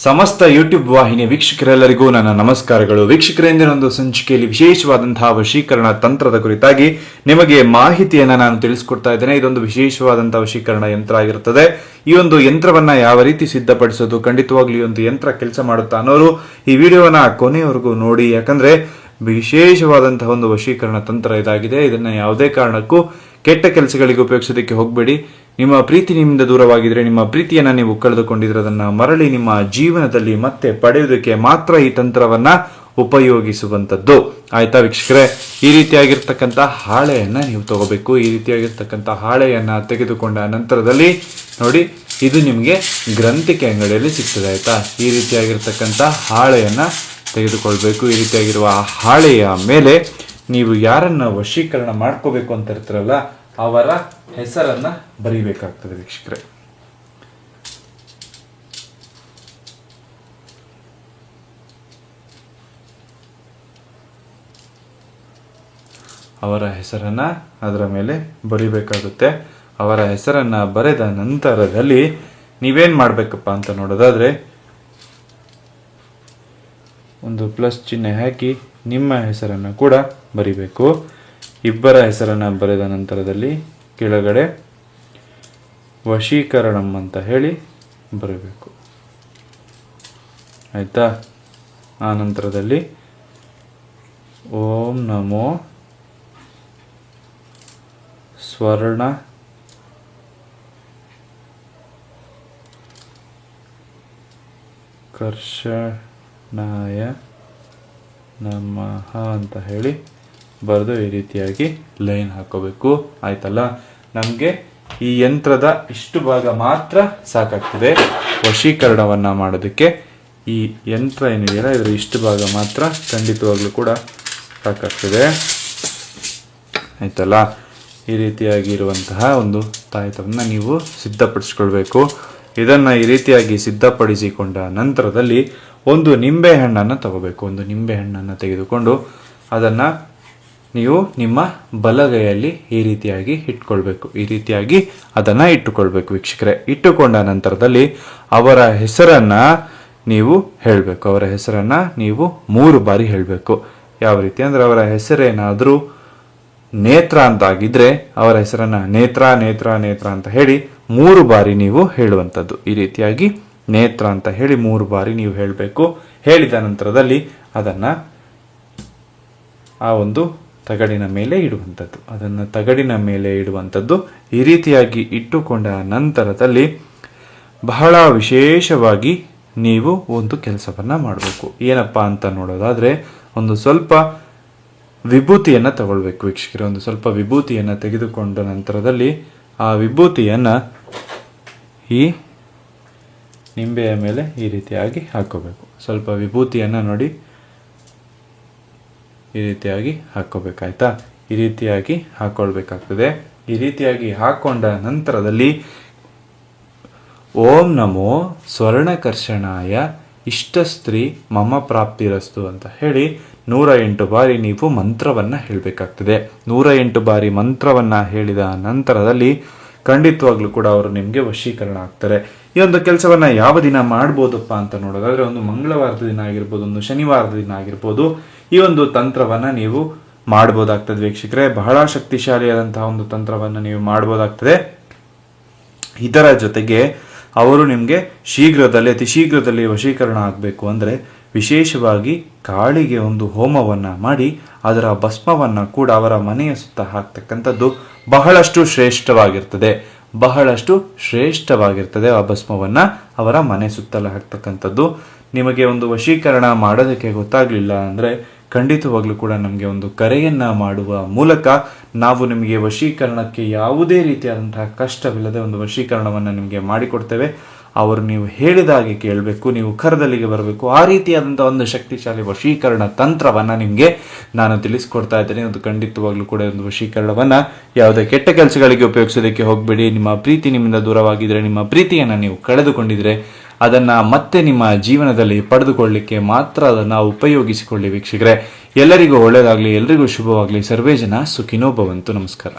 ಸಮಸ್ತ ಯೂಟ್ಯೂಬ್ ವಾಹಿನಿಯ ವೀಕ್ಷಕರೆಲ್ಲರಿಗೂ ನನ್ನ ನಮಸ್ಕಾರಗಳು. ವೀಕ್ಷಕರಿಂದ ಒಂದು ಸಂಚಿಕೆಯಲ್ಲಿ ವಿಶೇಷವಾದಂತಹ ವಶೀಕರಣ ತಂತ್ರದ ಕುರಿತಾಗಿ ನಿಮಗೆ ಮಾಹಿತಿಯನ್ನು ನಾನು ತಿಳಿಸ್ಕೊಡ್ತಾ ಇದ್ದೇನೆ. ಇದೊಂದು ವಿಶೇಷವಾದಂತಹ ವಶೀಕರಣ ಯಂತ್ರ ಆಗಿರುತ್ತದೆ. ಈ ಒಂದು ಯಂತ್ರವನ್ನ ಯಾವ ರೀತಿ ಸಿದ್ಧಪಡಿಸೋದು, ಖಂಡಿತವಾಗ್ಲೂ ಈ ಒಂದು ಯಂತ್ರ ಕೆಲಸ ಮಾಡುತ್ತಾ ಅನ್ನೋರು ಈ ವಿಡಿಯೋವನ್ನ ಕೊನೆಯವರೆಗೂ ನೋಡಿ. ಯಾಕಂದ್ರೆ ವಿಶೇಷವಾದಂತಹ ಒಂದು ವಶೀಕರಣ ತಂತ್ರ ಇದಾಗಿದೆ. ಇದನ್ನ ಯಾವುದೇ ಕಾರಣಕ್ಕೂ ಕೆಟ್ಟ ಕೆಲಸಗಳಿಗೆ ಉಪಯೋಗಿಸೋದಕ್ಕೆ ಹೋಗಬೇಡಿ. ನಿಮ್ಮ ಪ್ರೀತಿ ನಿಮ್ಮಿಂದ ದೂರವಾಗಿದ್ರೆ, ನಿಮ್ಮ ಪ್ರೀತಿಯನ್ನ ನೀವು ಕಳೆದುಕೊಂಡಿದ್ರೆ ಅದನ್ನ ಮರಳಿ ನಿಮ್ಮ ಜೀವನದಲ್ಲಿ ಮತ್ತೆ ಪಡೆಯುವುದಕ್ಕೆ ಮಾತ್ರ ಈ ತಂತ್ರವನ್ನ ಉಪಯೋಗಿಸುವಂತದ್ದು. ಆಯ್ತಾ ವೀಕ್ಷಕರೇ? ಈ ರೀತಿಯಾಗಿರ್ತಕ್ಕಂಥ ಹಾಳೆಯನ್ನ ನೀವು ತಗೋಬೇಕು. ಈ ರೀತಿಯಾಗಿರ್ತಕ್ಕಂಥ ಹಾಳೆಯನ್ನ ತೆಗೆದುಕೊಂಡ ನಂತರದಲ್ಲಿ ನೋಡಿ, ಇದು ನಿಮಗೆ ಗ್ರಂಥಿಕೆ ಅಂಗಡಿಯಲ್ಲಿ ಸಿಗ್ತದೆ. ಆಯ್ತಾ? ಈ ರೀತಿಯಾಗಿರ್ತಕ್ಕಂಥ ಹಾಳೆಯನ್ನ ತೆಗೆದುಕೊಳ್ಬೇಕು. ಈ ರೀತಿಯಾಗಿರುವ ಹಾಳೆಯ ಮೇಲೆ ನೀವು ಯಾರನ್ನ ವಶೀಕರಣ ಮಾಡ್ಕೋಬೇಕು ಅಂತ ಇರ್ತಾರಲ್ಲ ಅವರ ಹೆಸರನ್ನ ಬರೀಬೇಕಾಗ್ತದೆ ವೀಕ್ಷಕರೇ. ಅವರ ಹೆಸರನ್ನ ಅದರ ಮೇಲೆ ಬರೀಬೇಕಾಗುತ್ತೆ. ಅವರ ಹೆಸರನ್ನ ಬರೆದ ನಂತರದಲ್ಲಿ ನೀವೇನ್ ಮಾಡ್ಬೇಕಪ್ಪ ಅಂತ ನೋಡೋದಾದ್ರೆ, ಒಂದು ಪ್ಲಸ್ ಚಿಹ್ನೆ ಹಾಕಿ ನಿಮ್ಮ ಹೆಸರನ್ನು ಕೂಡ ಬರಿಬೇಕು. ಇಬ್ಬರ ಹೆಸರನ್ನ ಬರೆದ ನಂತರದಲ್ಲಿ ಕೆಳಗಡೆ ವಶೀಕರಣಂ ಅಂತ ಹೇಳಿ ಬರಬೇಕು. ಆಯ್ತಾ? ಆ ನಂತರದಲ್ಲಿ ಓಂ ನಮೋ ಸ್ವರ್ಣ ಕರ್ಷಣಾಯ ನಮಃ ಅಂತ ಹೇಳಿ ಬರೆದು ಈ ರೀತಿಯಾಗಿ ಲೈನ್ ಹಾಕೋಬೇಕು. ಆಯ್ತಲ್ಲ? ನಮಗೆ ಈ ಯಂತ್ರದ ಇಷ್ಟು ಭಾಗ ಮಾತ್ರ ಸಾಕಾಗ್ತದೆ ವಶೀಕರಣವನ್ನ ಮಾಡೋದಕ್ಕೆ. ಈ ಯಂತ್ರ ಏನಿದೆಯಲ್ಲ ಇದರ ಇಷ್ಟು ಭಾಗ ಮಾತ್ರ ಖಂಡಿತವಾಗ್ಲೂ ಕೂಡ ಸಾಕಾಗ್ತದೆ. ಆಯ್ತಲ್ಲ? ಈ ರೀತಿಯಾಗಿ ಇರುವಂತಹ ಒಂದು ತಾಯಿತವನ್ನ ನೀವು ಸಿದ್ಧಪಡಿಸ್ಕೊಳ್ಬೇಕು. ಇದನ್ನ ಈ ರೀತಿಯಾಗಿ ಸಿದ್ಧಪಡಿಸಿಕೊಂಡ ನಂತರದಲ್ಲಿ ಒಂದು ನಿಂಬೆ ಹಣ್ಣನ್ನು ತಗೋಬೇಕು. ಒಂದು ನಿಂಬೆ ಹಣ್ಣನ್ನು ತೆಗೆದುಕೊಂಡು ಅದನ್ನ ನೀವು ನಿಮ್ಮ ಬಲಗೈಯಲ್ಲಿ ಈ ರೀತಿಯಾಗಿ ಇಟ್ಕೊಳ್ಬೇಕು. ಈ ರೀತಿಯಾಗಿ ಅದನ್ನ ಇಟ್ಟುಕೊಳ್ಬೇಕು ವೀಕ್ಷಕರೇ. ಇಟ್ಟುಕೊಂಡ ನಂತರದಲ್ಲಿ ಅವರ ಹೆಸರನ್ನ ನೀವು ಹೇಳಬೇಕು. ಅವರ ಹೆಸರನ್ನ ನೀವು 3 ಬಾರಿ ಹೇಳಬೇಕು. ಯಾವ ರೀತಿ ಅಂದ್ರೆ, ಅವರ ಹೆಸರೇನಾದ್ರೂ ನೇತ್ರ ಅಂತ ಆಗಿದ್ರೆ ಅವರ ಹೆಸರನ್ನ ನೇತ್ರ ನೇತ್ರ ನೇತ್ರ ಅಂತ ಹೇಳಿ 3 ಬಾರಿ ನೀವು ಹೇಳುವಂಥದ್ದು. ಈ ರೀತಿಯಾಗಿ ನೇತ್ರ ಅಂತ ಹೇಳಿ 3 ಬಾರಿ ನೀವು ಹೇಳಬೇಕು. ಹೇಳಿದ ನಂತರದಲ್ಲಿ ಅದನ್ನ ಆ ಒಂದು ತಗಡಿನ ಮೇಲೆ ಇಡುವಂಥದ್ದು. ಅದನ್ನು ತಗಡಿನ ಮೇಲೆ ಇಡುವಂಥದ್ದು. ಈ ರೀತಿಯಾಗಿ ಇಟ್ಟುಕೊಂಡ ನಂತರದಲ್ಲಿ ಬಹಳ ವಿಶೇಷವಾಗಿ ನೀವು ಒಂದು ಕೆಲಸವನ್ನ ಮಾಡಬೇಕು. ಏನಪ್ಪಾ ಅಂತ ನೋಡೋದಾದ್ರೆ, ಒಂದು ಸ್ವಲ್ಪ ವಿಭೂತಿಯನ್ನ ತಗೊಳ್ಬೇಕು ವೀಕ್ಷಕರೇ. ಒಂದು ಸ್ವಲ್ಪ ವಿಭೂತಿಯನ್ನ ತೆಗೆದುಕೊಂಡ ನಂತರದಲ್ಲಿ ಆ ವಿಭೂತಿಯನ್ನ ಈ ನಿಂಬೆಯ ಮೇಲೆ ಈ ರೀತಿಯಾಗಿ ಹಾಕೋಬೇಕು. ಸ್ವಲ್ಪ ವಿಭೂತಿಯನ್ನ ನೋಡಿ ಈ ರೀತಿಯಾಗಿ ಹಾಕೋಬೇಕಾಯ್ತಾ? ಈ ರೀತಿಯಾಗಿ ಹಾಕೊಳ್ಬೇಕಾಗ್ತದೆ. ಈ ರೀತಿಯಾಗಿ ಹಾಕೊಂಡ ನಂತರದಲ್ಲಿ ಓಂ ನಮೋ ಸ್ವರ್ಣಕರ್ಷಣಾಯ ಇಷ್ಟಸ್ತ್ರೀ ಮಮ ಪ್ರಾಪ್ತಿರಸ್ತು ಅಂತ ಹೇಳಿ 108 ಬಾರಿ ನೀವು ಮಂತ್ರವನ್ನ ಹೇಳಬೇಕಾಗ್ತದೆ. 108 ಬಾರಿ ಮಂತ್ರವನ್ನ ಹೇಳಿದ ನಂತರದಲ್ಲಿ ಖಂಡಿತವಾಗ್ಲೂ ಕೂಡ ಅವರು ನಿಮಗೆ ವಶೀಕರಣ ಆಗ್ತಾರೆ. ಈ ಒಂದು ಕೆಲಸವನ್ನ ಯಾವ ದಿನ ಮಾಡ್ಬೋದಪ್ಪ ಅಂತ ನೋಡೋದಾದ್ರೆ, ಒಂದು ಮಂಗಳವಾರದ ದಿನ ಆಗಿರ್ಬೋದು, ಒಂದು ಶನಿವಾರದ ದಿನ ಆಗಿರ್ಬೋದು, ಈ ಒಂದು ತಂತ್ರವನ್ನ ನೀವು ಮಾಡಬಹುದಾಗ್ತದೆ ವೀಕ್ಷಕರೇ. ಬಹಳ ಶಕ್ತಿಶಾಲಿಯಾದಂತಹ ಒಂದು ತಂತ್ರವನ್ನ ನೀವು ಮಾಡಬಹುದಾಗ್ತದೆ. ಇದರ ಜೊತೆಗೆ ಅವರು ನಿಮಗೆ ಶೀಘ್ರದಲ್ಲಿ, ಅತಿ ಶೀಘ್ರದಲ್ಲಿ ವಶೀಕರಣ ಆಗಬೇಕು ಅಂದ್ರೆ ವಿಶೇಷವಾಗಿ ಕಾಳಿಗೆ ಒಂದು ಹೋಮವನ್ನ ಮಾಡಿ ಅದರ ಭಸ್ಮವನ್ನ ಕೂಡ ಅವರ ಮನೆಯ ಸುತ್ತ ಹಾಕ್ತಕ್ಕಂಥದ್ದು ಬಹಳಷ್ಟು ಶ್ರೇಷ್ಠವಾಗಿರ್ತದೆ. ಬಹಳಷ್ಟು ಶ್ರೇಷ್ಠವಾಗಿರ್ತದೆ. ಆ ಭಸ್ಮವನ್ನ ಅವರ ಮನೆ ಸುತ್ತಲ ಹಾಕ್ತಕ್ಕಂಥದ್ದು. ನಿಮಗೆ ಒಂದು ವಶೀಕರಣ ಮಾಡೋದಕ್ಕೆ ಗೊತ್ತಾಗ್ಲಿಲ್ಲ ಅಂದ್ರೆ ಖಂಡಿತವಾಗ್ಲೂ ಕೂಡ ನಮಗೆ ಒಂದು ಕರೆಯನ್ನ ಮಾಡುವ ಮೂಲಕ ನಾವು ನಿಮಗೆ ವಶೀಕರಣಕ್ಕೆ ಯಾವುದೇ ರೀತಿಯಾದಂತಹ ಕಷ್ಟವಿಲ್ಲದೆ ಒಂದು ವಶೀಕರಣವನ್ನ ನಿಮಗೆ ಮಾಡಿಕೊಡ್ತೇವೆ. ಅವರು ನೀವು ಹೇಳಿದ ಹಾಗೆ ಕೇಳಬೇಕು, ನೀವು ಕರದಲ್ಲಿಗೆ ಬರಬೇಕು. ಆ ರೀತಿಯಾದಂತಹ ಒಂದು ಶಕ್ತಿಶಾಲಿ ವಶೀಕರಣ ತಂತ್ರವನ್ನ ನಿಮಗೆ ನಾನು ತಿಳಿಸ್ಕೊಡ್ತಾ ಇದ್ದೇನೆ. ಒಂದು ಖಂಡಿತವಾಗ್ಲೂ ಕೂಡ ಒಂದು ವಶೀಕರಣವನ್ನ ಯಾವುದೇ ಕೆಟ್ಟ ಕೆಲಸಗಳಿಗೆ ಉಪಯೋಗಿಸೋದಕ್ಕೆ ಹೋಗಬೇಡಿ. ನಿಮ್ಮ ಪ್ರೀತಿ ನಿಮ್ಮಿಂದ ದೂರವಾಗಿದ್ರೆ, ನಿಮ್ಮ ಪ್ರೀತಿಯನ್ನ ನೀವು ಕಳೆದುಕೊಂಡಿದ್ರೆ ಅದನ್ನ ಮತ್ತೆ ನಿಮ್ಮ ಜೀವನದಲ್ಲಿ ಪಡೆದುಕೊಳ್ಳಲಿಕ್ಕೆ ಮಾತ್ರ ಅದನ್ನ ಉಪಯೋಗಿಸಿಕೊಳ್ಳಿ ವೀಕ್ಷಕರೇ. ಎಲ್ಲರಿಗೂ ಒಳ್ಳೆಯದಾಗಲಿ, ಎಲ್ಲರಿಗೂ ಶುಭವಾಗಲಿ. ಸರ್ವೇ ಜನ ಸುಖಿನೋ ಭವಂತು. ನಮಸ್ಕಾರ.